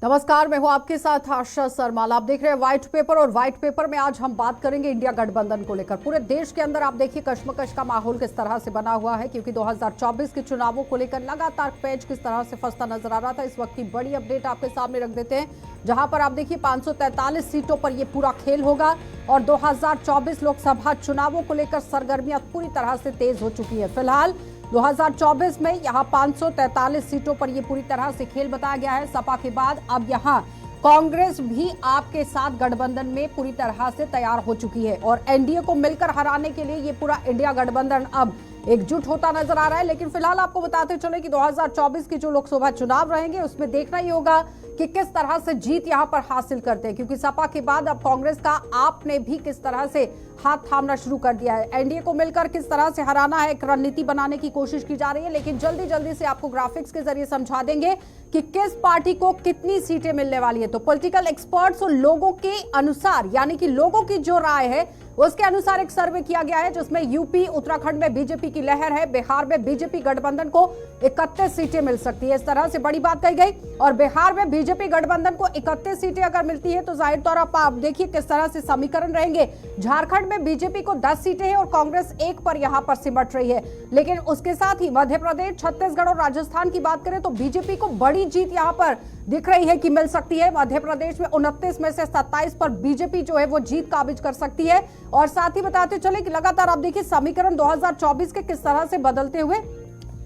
नमस्कार, मैं हूं आपके साथ आशा सरमाल। आप देख रहे हैं व्हाइट पेपर और व्हाइट पेपर में आज हम बात करेंगे इंडिया गठबंधन को लेकर। पूरे देश के अंदर आप देखिए कश्मकश का माहौल किस तरह से बना हुआ है, क्योंकि 2024 के चुनावों को लेकर लगातार पेच किस तरह से फंसता नजर आ रहा था। इस वक्त की बड़ी अपडेट आपके सामने रख देते हैं, जहां पर आप देखिए 543 सीटों पर यह पूरा खेल होगा और 2024 लोकसभा चुनावों को लेकर सरगर्मियां पूरी तरह से तेज हो चुकी है। फिलहाल 2024 में यहां 543 सीटों पर यह पूरी तरह से खेल बताया गया है। सपा के बाद अब यहां कांग्रेस भी आपके साथ गठबंधन में पूरी तरह से तैयार हो चुकी है और एनडीए को मिलकर हराने के लिए ये पूरा इंडिया गठबंधन अब एकजुट होता नजर आ रहा है। लेकिन फिलहाल आपको बताते चले कि 2024 के जो लोकसभा चुनाव रहेंगे उसमें देखना ही होगा कि किस तरह से जीत यहां पर हासिल करते हैं, क्योंकि सपा के बाद अब कांग्रेस का आपने भी किस तरह से हाथ थामना शुरू कर दिया है। एनडीए को मिलकर किस तरह से हराना है, एक रणनीति बनाने की कोशिश की जा रही है। लेकिन जल्दी जल्दी से आपको ग्राफिक्स के जरिए समझा देंगे कि किस पार्टी को कितनी सीटें मिलने वाली है। तो पॉलिटिकल एक्सपर्ट्स और लोगों के अनुसार, यानी कि लोगों की जो राय है उसके अनुसार एक सर्वे किया गया है, जिसमें यूपी उत्तराखंड में बीजेपी की लहर है, बिहार में बीजेपी गठबंधन को 31 सीटें मिल सकती है। इस तरह से बड़ी बात कही गई और बिहार में बीजेपी गठबंधन को 31 सीटें अगर मिलती है तो जाहिर तौर पर आप देखिए किस तरह से समीकरण रहेंगे। झारखंड में बीजेपी को 10 सीटें हैं और कांग्रेस 1 पर यहां पर सिमट रही है। लेकिन उसके साथ ही मध्य प्रदेश, छत्तीसगढ़ और राजस्थान की बात करें तो बीजेपी को बड़ी जीत यहां पर दिख रही है कि मिल सकती है। मध्य प्रदेश में 29 में से 27 पर बीजेपी जो है वो जीत काबिज कर सकती है। और साथ ही बताते चले कि लगातार आप देखिए समीकरण 2024 के किस तरह से बदलते हुए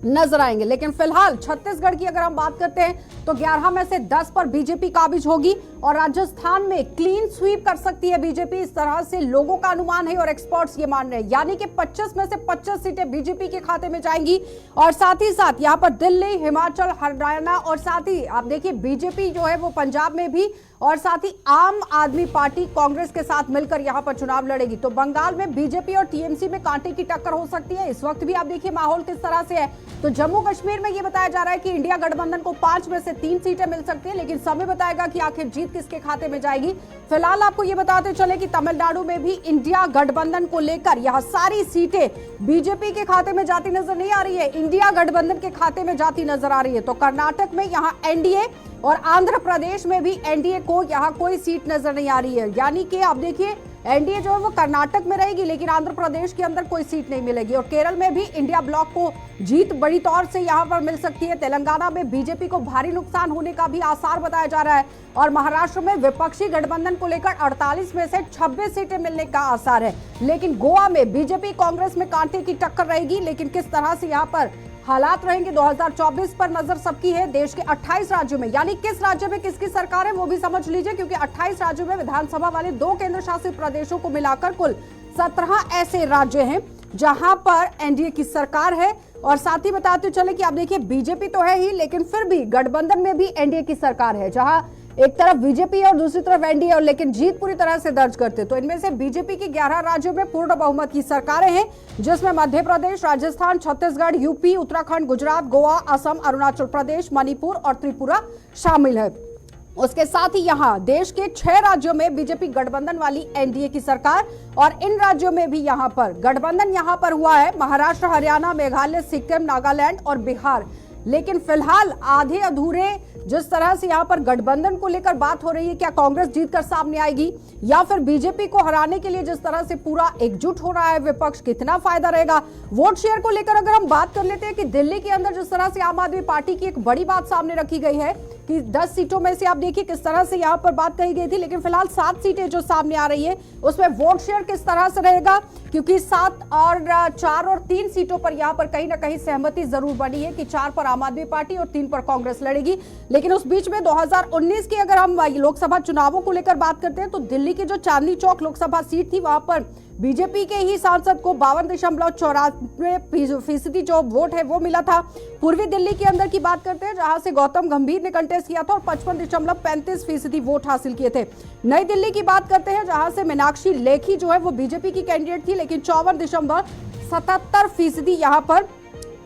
नजर आएंगे। लेकिन फिलहाल छत्तीसगढ़ की अगर हम बात करते हैं तो 11 में से 10 पर बीजेपी काबिज होगी और राजस्थान में क्लीन स्वीप कर सकती है बीजेपी। इस तरह से लोगों का अनुमान है और एक्सपर्ट्स ये मान रहे हैं, यानी कि 25 में से 25 सीटें बीजेपी के खाते में जाएंगी। और साथ ही साथ यहां पर दिल्ली, हिमाचल, हरियाणा और साथ ही आप देखिए बीजेपी जो है वो पंजाब में भी, और साथ ही आम आदमी पार्टी कांग्रेस के साथ मिलकर यहां पर चुनाव लड़ेगी। तो बंगाल में बीजेपी और टीएमसी में कांटे की टक्कर हो सकती है। इस वक्त भी आप देखिए माहौल किस तरह से है। तो जम्मू कश्मीर में यह बताया जा रहा है कि इंडिया गठबंधन को 5 में से 3 सीटें मिल सकती है, लेकिन समय बताएगा कि आखिर जीत किसके खाते में जाएगी। फिलहाल आपको यह बताते चले कि तमिलनाडु में भी इंडिया गठबंधन को लेकर यह सारी सीटें बीजेपी के खाते में जाती नजर नहीं आ रही है, इंडिया गठबंधन के खाते में जाती नजर आ रही है। तो कर्नाटक में यहां एनडीए और आंध्र प्रदेश में भी एनडीए को यहां कोई सीट नजर नहीं आ रही है, यानी कि आप देखिए एनडीए जो है वो कर्नाटक में रहेगी लेकिन आंध्र प्रदेश के अंदर कोई सीट नहीं मिलेगी। और केरल में भी इंडिया ब्लॉक को जीत बड़ी तौर से यहां पर मिल सकती है। तेलंगाना में बीजेपी को भारी नुकसान होने का भी आसार बताया जा रहा है और महाराष्ट्र में विपक्षी गठबंधन को लेकर 48 में से 26 सीटें मिलने का आसार है। लेकिन गोवा में बीजेपी कांग्रेस में कांटे की टक्कर रहेगी। लेकिन किस तरह से यहां पर हालात रहेंगे 2024 पर नजर सबकी है। देश के 28 राज्यों में, यानी किस राज्य में किसकी सरकार है वो भी समझ लीजिए, क्योंकि 28 राज्यों में विधानसभा वाले 2 केंद्र शासित प्रदेशों को मिलाकर कुल 17 ऐसे राज्य हैं जहां पर एनडीए की सरकार है। और साथ ही बताते चले कि आप देखिए बीजेपी तो है ही, लेकिन फिर भी गठबंधन में भी एनडीए की सरकार है, जहां एक तरफ बीजेपी और दूसरी तरफ एनडीए, और लेकिन जीत पूरी तरह से दर्ज करते। तो इनमें से बीजेपी की 11 राज्यों में पूर्ण बहुमत की सरकारें हैं, जिसमें मध्य प्रदेश, राजस्थान, छत्तीसगढ़, यूपी, उत्तराखंड, गुजरात, गोवा, असम, अरुणाचल प्रदेश, मणिपुर और त्रिपुरा शामिल है। उसके साथ ही यहां देश के 6 राज्यों में बीजेपी गठबंधन वाली एनडीए की सरकार, और इन राज्यों में भी यहां पर गठबंधन यहां पर हुआ है महाराष्ट्र, हरियाणा, मेघालय, सिक्किम, नागालैंड और बिहार। लेकिन फिलहाल आधे अधूरे जिस तरह से यहां पर गठबंधन को लेकर बात हो रही है, क्या कांग्रेस जीतकर सामने आएगी या फिर बीजेपी को हराने के लिए जिस तरह से पूरा एकजुट हो रहा है विपक्ष, कितना फायदा रहेगा। वोट शेयर को लेकर अगर हम बात कर लेते हैं कि दिल्ली के अंदर जिस तरह से आम आदमी पार्टी की एक बड़ी बात सामने रखी गई है कि 10 सीटों में से आप देखिए किस तरह से यहां पर बात कही गई थी, लेकिन फिलहाल 7 सीटें जो सामने आ रही है उसमें वोट शेयर किस तरह से रहेगा, क्योंकि 7 और 4 और 3 सीटों पर यहां पर कहीं ना कहीं सहमति जरूर बनी है कि 4 पर आम आदमी पार्टी और 3 पर कांग्रेस लड़ेगी। लेकिन उस बीच में 2019 की अगर हम लोकसभा चुनावों को लेकर बात करते हैं तो दिल्ली की जो चांदनी चौक लोकसभा सीट थी वहां पर बीजेपी के ही सांसद को 52.94% जो वोट है वो मिला था। पूर्वी दिल्ली के अंदर की बात करते हैं जहां से गौतम गंभीर ने कंटेस्ट किया था और 55.35% वोट हासिल किए थे। नई दिल्ली की बात करते हैं जहां से मीनाक्षी लेखी जो है वो बीजेपी की कैंडिडेट थी, लेकिन 54.77% यहां पर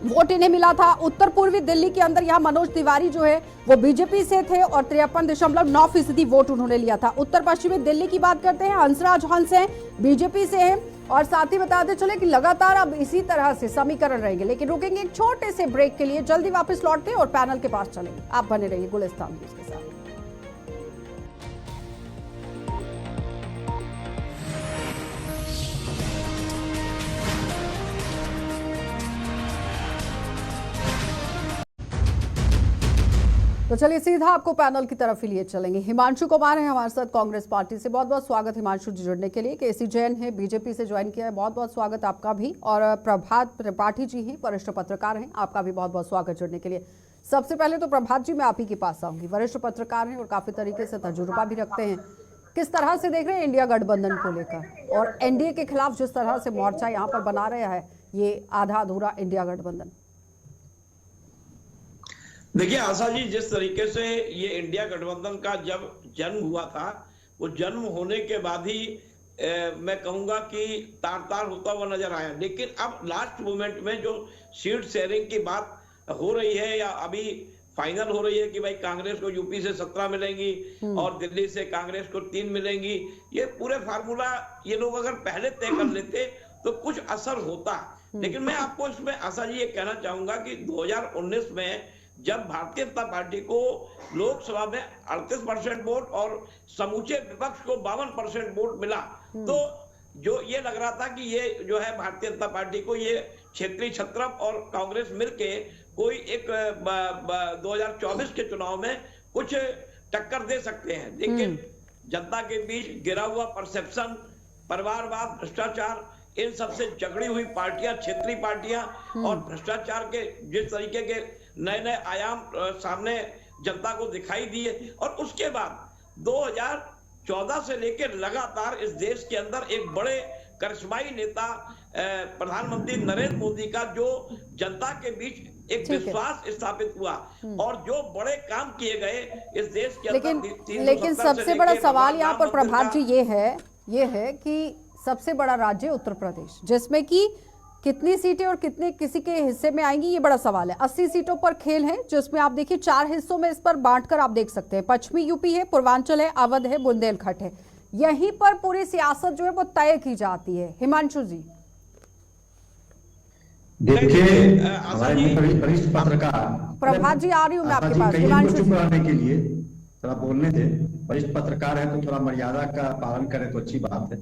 वोट इन्हें मिला था। उत्तर पूर्वी दिल्ली के अंदर यहाँ मनोज तिवारी जो है वो बीजेपी से थे और 53.9% वोट उन्होंने लिया था। उत्तर पश्चिमी दिल्ली की बात करते हैं, हंसराज हंस हैं, बीजेपी से हैं। और साथ ही बताते चले कि लगातार अब इसी तरह से समीकरण रहेंगे। लेकिन रुकेंगे एक छोटे से ब्रेक के लिए, जल्दी वापस लौटते हैं और पैनल के पास चलेंगे। आप बने रहिए गुलिस्तान न्यूज़ के साथ। तो चलिए सीधा आपको पैनल की तरफ ही लिए चलेंगे। हिमांशु कुमार है हमारे साथ कांग्रेस पार्टी से। बहुत बहुत स्वागत हिमांशु जी जुड़ने के लिए। केसी जैन है बीजेपी से ज्वाइन किया है, बहुत बहुत स्वागत आपका भी। और प्रभात त्रिपाठी जी हैं, वरिष्ठ पत्रकार हैं, आपका भी बहुत बहुत स्वागत जुड़ने के लिए। सबसे पहले तो प्रभात जी मैं आप ही के पास आऊंगी, वरिष्ठ पत्रकार हैं और काफी तरीके से तजुर्बा भी रखते हैं। किस तरह से देख रहे हैं इंडिया गठबंधन को लेकर और एनडीए के खिलाफ जिस तरह से मोर्चा यहाँ पर बना रहा है ये आधा अधूरा इंडिया गठबंधन? देखिए आशा जी, जिस तरीके से ये इंडिया गठबंधन का जब जन्म हुआ था, वो जन्म होने के बाद ही मैं कहूंगा कि तार तार होता हुआ नजर आया। लेकिन अब लास्ट मोमेंट में जो सीट शेयरिंग की बात हो रही है या अभी फाइनल हो रही है कि भाई कांग्रेस को यूपी से 17 मिलेंगी और दिल्ली से कांग्रेस को 3 मिलेंगी, ये पूरे फार्मूला ये लोग अगर पहले तय कर लेते तो कुछ असर होता। लेकिन मैं आपको इसमें आशा जी ये कहना चाहूंगा कि 2019 में जब भारतीय जनता पार्टी को लोकसभा में 38% वोट और समूचे विपक्ष को 52% वोट मिला, तो जो ये लग रहा था कि ये जो है भारतीय जनता पार्टी को ये क्षेत्रीय छत्रप और कांग्रेस मिलके कोई एक 2024 के चुनाव में कुछ टक्कर दे सकते हैं। लेकिन जनता के बीच गिरा हुआ परसेप्शन, परिवारवाद, भ्रष्टाचार, इन सबसे झगड़ी हुई पार्टियां, क्षेत्रीय पार्टियां और भ्रष्टाचार के जिस तरीके के नए नए आयाम सामने जनता को दिखाई दिए, और उसके बाद 2014 से लेकर लगातार इस देश के अंदर एक बड़े करिश्माई नेता प्रधानमंत्री नरेंद्र मोदी का जो जनता के बीच एक विश्वास स्थापित हुआ और जो बड़े काम किए गए इस देश के अंदर। लेकिन सबसे बड़ा सवाल यहाँ पर प्रभात जी ये है कि सबसे बड़ा राज्य उत्तर प्रदेश, जिसमें कि कितनी सीटें और कितने किसी के हिस्से में आएंगी ये बड़ा सवाल है। 80 सीटों पर खेल है, जिसमें आप देखिए 4 हिस्सों में इस पर बांटकर आप देख सकते हैं। पश्चिमी यूपी है, पूर्वांचल है, अवध है, बुंदेलखंड है। यहीं पर पूरी सियासत जो है वो तय की जाती है। हिमांशु जी देखिए, हमारे वरिष्ठ पत्रकार प्रभात जी आ रही हूँ मैं आपके पास। हिमांशु जी के लिए थोड़ा बोलने दे, वरिष्ठ पत्रकार है तो थोड़ा मर्यादा का पालन करें तो अच्छी बात है।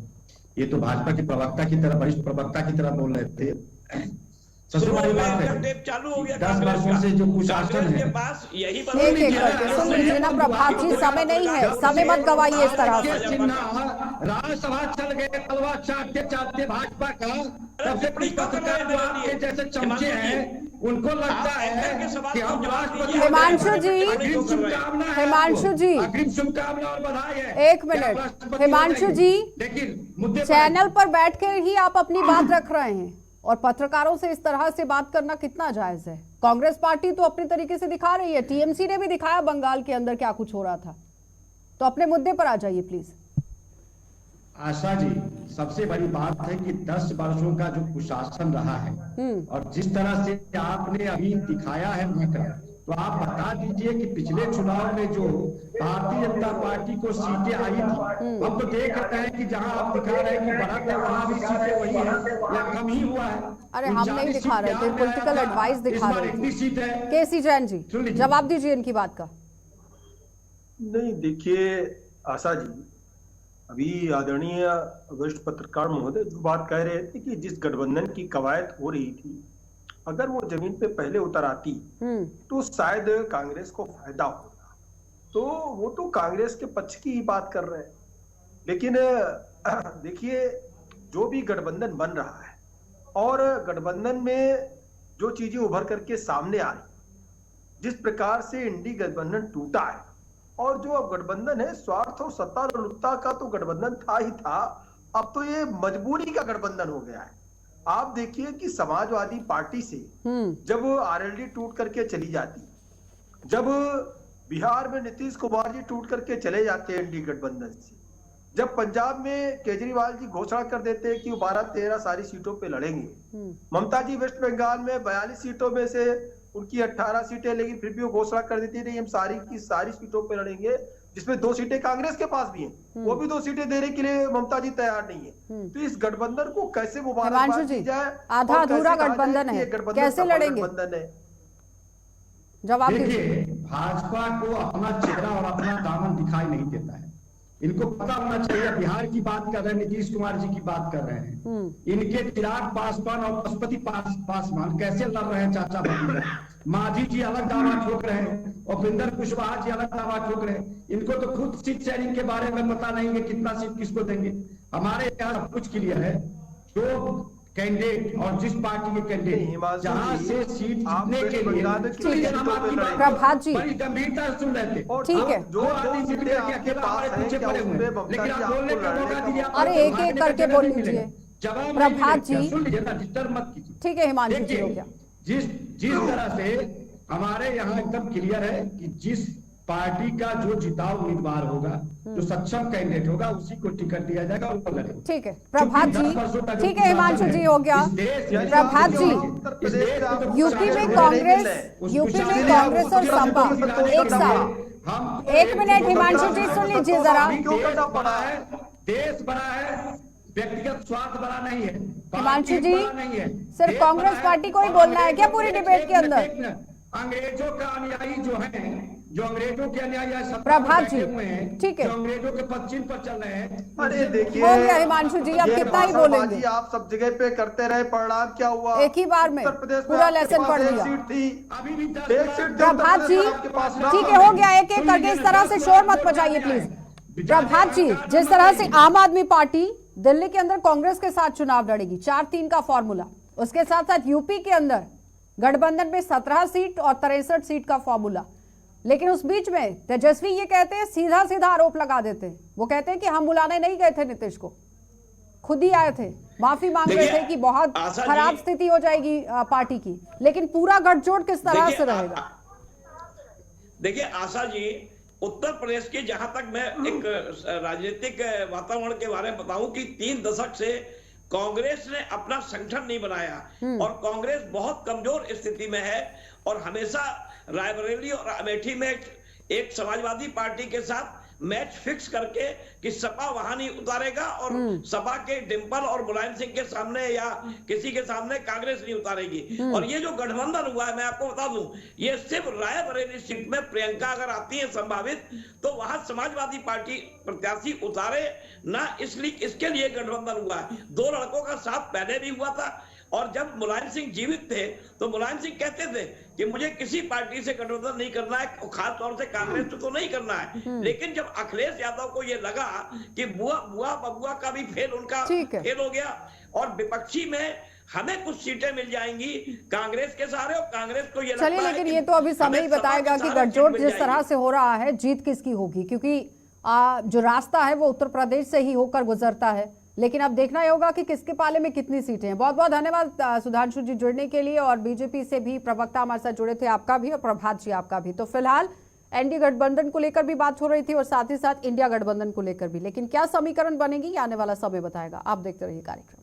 ये तो भाजपा के प्रवक्ता की तरह, वरिष्ठ प्रवक्ता की तरह बोल रहे थे। सबसे बड़ी बात है चालू हो गया 10 वर्षों से जो कुशासन है, यही सुन लीजिए ना प्रभात जी, समय नहीं है, समय मत गवाइए इस तरह से। राज्यसभा चल गए, तलवार चाटते चाटते भाजपा का सबसे बड़ी पत्रकार जो आपके जैसे चमचे हैं, उनको लगता है कि हम राष्ट्रपति। हिमांशु जी, हिमांशु जी अग्रिम शुभकामना और बधाई है। 1 मिनट हिमांशु जी, लेकिन चैनल पर बैठकर ही आप अपनी बात रख रहे हैं और पत्रकारों से इस तरह से बात करना कितना जायज है? कांग्रेस पार्टी तो अपनी तरीके से दिखा रही है, टीएमसी ने भी दिखाया बंगाल के अंदर क्या कुछ हो रहा था। तो अपने मुद्दे पर आ जाइए प्लीज। आशा जी, सबसे बड़ी बात है कि 10 वर्षों का जो कुशासन रहा है और जिस तरह से आपने अभी दिखाया है मकर, तो आप बता दीजिए कि पिछले चुनाव में जो भारतीय जनता पार्टी को सीटें आई थी, हम तो देख रहे हैं कि जहां आप दिखा रहे हैं कि बढ़त है वहां भी सीटें वही है या कम ही हुआ है। अरे हम नहीं दिखा रहे थे, पॉलिटिकल एडवाइस दिखा रहे थे। केसी जैन जी जवाब दीजिए इनकी बात का। नहीं, देखिए आशा जी, अभी आदरणीय वरिष्ठ पत्रकार महोदय जो बात कह रहे थे कि जिस गठबंधन की कवायद हो रही थी, अगर वो जमीन पे पहले उतर आती तो शायद कांग्रेस को फायदा होगा। तो वो तो कांग्रेस के पक्ष की ही बात कर रहे हैं। लेकिन देखिए, जो भी गठबंधन बन रहा है और गठबंधन में जो चीजें उभर करके सामने आ रही, जिस प्रकार से इंडी गठबंधन टूटा है और जो अब गठबंधन है स्वार्थ और सत्ता लोलुपता का तो गठबंधन था ही था, अब तो ये मजबूरी का गठबंधन हो गया है। आप देखिए कि समाजवादी पार्टी से जब आरएलडी टूट करके चली जाती, जब बिहार में नीतीश कुमार जी टूट करके चले जाते हैं एनडीए गठबंधन से, जब पंजाब में केजरीवाल जी घोषणा कर देते हैं कि वो 12-13 सारी सीटों पे लड़ेंगे, ममता जी वेस्ट बंगाल में 42 सीटों में से उनकी 18 सीटें, लेकिन फिर भी वो घोषणा कर देती है हम सारी की सारी सीटों पे लड़ेंगे, जिसमें 2 सीटें कांग्रेस के पास भी हैं, वो भी 2 सीटें देने के लिए ममता जी तैयार नहीं है। तो इस गठबंधन को कैसे मुबारकबाद दी जाए? आधा अधूरा गठबंधन है, कैसे लड़ेंगे? जवाब देखिए, भाजपा को अपना चेहरा और अपना दामन दिखाई नहीं देता है। इनको पता होना चाहिए। बिहार की बात कर रहे हैं, नीतीश कुमार जी की बात कर रहे हैं, इनके चिराग पासवान और पशुपति पासवान कैसे लड़ रहे हैं चाचा भतीजा। मांझी जी अलग दावा ठोक रहे हैं और उपेंद्र कुशवाहा जी अलग दावा ठोक रहे हैं। इनको तो खुद सीट शेयरिंग के बारे में पता नहीं है, कितना सीट किसको देंगे। हमारे यहाँ सब कुछ क्लियर है। जो कैंडिडेट और जिस पार्टी के कैंडिडेट जहां से सीट जीतने के लिए प्रभात जी बड़ी गंभीरता से सुन रहे थे। ठीक है, जो सीटें आपके पास हैं, क्या उसमें ममता जी आपको लड़ने का अरे एक एक करके बोल लीजिए प्रभात जी, सुन लीजिए ना, डिस्टर्ब मत कीजिए। ठीक है हिमांशु जी, हो गया। जिस तरह से हमारे यहाँ एकदम क्लियर है कि जिस पार्टी का जो जिताऊ उम्मीदवार होगा, जो सक्षम कैंडिडेट होगा, उसी को टिकट दिया जाएगा और वो लड़ेगा। ठीक है प्रभात जी, ठीक है हिमांशु जी, हो गया। प्रभात जी, यूपी में कांग्रेस और सपा एक साथ, एक मिनट हिमांशु जी सुन लीजिए जरा। देश बड़ा है, व्यक्तिगत स्वार्थ बड़ा नहीं है। हिमांशु जी, नहीं है, सिर्फ कांग्रेस पार्टी को ही बोलना है क्या पूरी डिबेट के अंदर? अंग्रेजों का अनुयायी जो है, जो अंग्रेजों के अनुयायी प्रभात जी, ठीक है, जो अंग्रेजों के पदचिन्ह पर चल रहे हैं। अरे देखिए, हो गया हिमांशु जी, आप कितना ही बोलेंगे। आप सब जगह पे करते रहे, परिणाम क्या हुआ? एक ही बार में पूरा लेसन पढ़ लिया। अभी भी प्रभात जी, ठीक है, हो गया। एक एक करके इस तरह से शोर मत मचाइए प्लीज। प्रभात जी, जिस तरह से आम आदमी पार्टी दिल्ली के अंदर कांग्रेस के साथ चुनाव लड़ेगी, 4-3 का फॉर्मूला, उसके साथ साथ यूपी के अंदर गठबंधन में 17 सीट और 63 सीट का फॉर्मूला, लेकिन उस बीच में तेजस्वी ये कहते हैं, सीधा सीधा आरोप लगा देते हैं। वो कहते हैं कि हम बुलाने नहीं गए थे नीतीश को, खुद ही आए थे, माफी मांग रहे थे कि बहुत खराब स्थिति हो जाएगी पार्टी की, लेकिन पूरा गठजोड़ किस तरह से रहेगा? देखिए आशा जी, उत्तर प्रदेश के जहां तक मैं एक राजनीतिक वातावरण के बारे में बताऊं कि 3 दशक से कांग्रेस ने अपना संगठन नहीं बनाया और कांग्रेस बहुत कमजोर स्थिति में है और हमेशा रायबरेली और अमेठी में एक समाजवादी पार्टी के साथ मैच फिक्स करके कि सपा वहां नहीं उतारेगा और सपा के डिंपल और मुलायम सिंह के सामने या किसी के सामने कांग्रेस नहीं उतारेगी। और ये जो गठबंधन हुआ है, मैं आपको बता दूं, ये सिर्फ रायबरेली सीट में प्रियंका अगर आती है संभावित, तो वहां समाजवादी पार्टी प्रत्याशी उतारे ना, इसलिए इसके लिए गठबंधन हुआ है। 2 लड़कों का साथ पहले भी हुआ था और जब मुलायम सिंह जीवित थे तो मुलायम सिंह कहते थे कि मुझे किसी पार्टी से गठबंधन नहीं करना है, खास तौर से कांग्रेस से तो नहीं करना है। लेकिन जब अखिलेश यादव को ये लगा कि बुआ बबुआ का भी फेल उनका फेल हो गया और विपक्षी में हमें कुछ सीटें मिल जाएंगी कांग्रेस के सहारे, और कांग्रेस को ये लगता है। चलिए, लेकिन ये तो अभी समय ही बताएगा कि गठजोड़ जिस तरह से हो रहा है, जीत किसकी होगी, क्योंकि जो रास्ता है वो उत्तर प्रदेश से ही होकर गुजरता है। लेकिन अब देखना ही होगा कि किसके पाले में कितनी सीटें हैं। बहुत बहुत धन्यवाद सुधांशु जी जुड़ने के लिए, और बीजेपी से भी प्रवक्ता हमारे साथ जुड़े थे, आपका भी, और प्रभात जी आपका भी। तो फिलहाल एनडीए गठबंधन को लेकर भी बात हो रही थी और साथ ही साथ इंडिया गठबंधन को लेकर भी, लेकिन क्या समीकरण बनेगी आने वाला समय बताएगा। आप देखते रहिए कार्यक्रम।